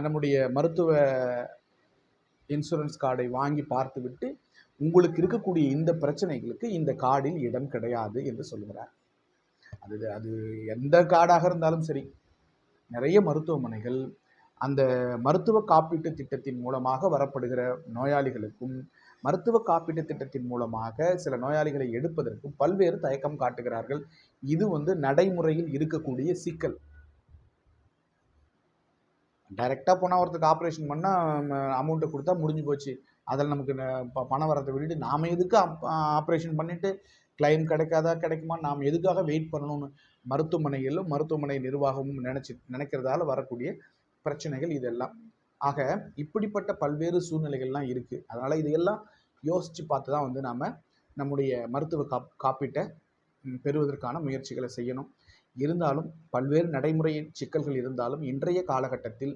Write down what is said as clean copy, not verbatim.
நம்முடைய மருத்துவ இன்சூரன்ஸ் கார்டை வாங்கி பார்த்துவிட்டு உங்களுக்கு இருக்கக்கூடிய இந்த பிரச்சனைகளுக்கு இந்த கார்டில் இடம் கிடையாது என்று சொல்கிறார். அது எந்த கார்டாக இருந்தாலும் சரி, நிறைய மருத்துவமனைகள் அந்த மருத்துவ காப்பீட்டு திட்டத்தின் மூலமாக வரப்படுகிற நோயாளிகளுக்கும், மருத்துவ காப்பீட்டு திட்டத்தின் மூலமாக சில நோயாளிகளை எடுப்பதற்கும் பல்வேறு தயக்கம் காட்டுகிறார்கள். இது நடைமுறையில் இருக்கக்கூடிய சிக்கல். டைரெக்டாக போனால் ஒருத்தருக்கு ஆப்ரேஷன் பண்ணால் அமௌண்ட்டை கொடுத்தா முடிஞ்சு போச்சு. அதில் நமக்கு பணம் வரதை விட்டுட்டு நாம் எதுக்கு ஆப்ரேஷன் பண்ணிவிட்டு கிளைம் கிடைக்காதா கிடைக்குமா, நாம் எதுக்காக வெயிட் பண்ணணும்னு மருத்துவமனைகளிலும் மருத்துவமனை நிர்வாகமும் நினைக்கிறதால வரக்கூடிய பிரச்சனைகள் இதெல்லாம். ஆக இப்படிப்பட்ட பல்வேறு சூழ்நிலைகள்லாம் இருக்குது. அதனால் இதையெல்லாம் யோசித்து பார்த்து தான் நாம் நம்முடைய மருத்துவ காப்பீட்டை பெறுவதற்கான முயற்சிகளை செய்யணும். இருந்தாலும் பல்வேறு நடைமுறை சிக்கல்கள் இருந்தாலும் இன்றைய காலகட்டத்தில்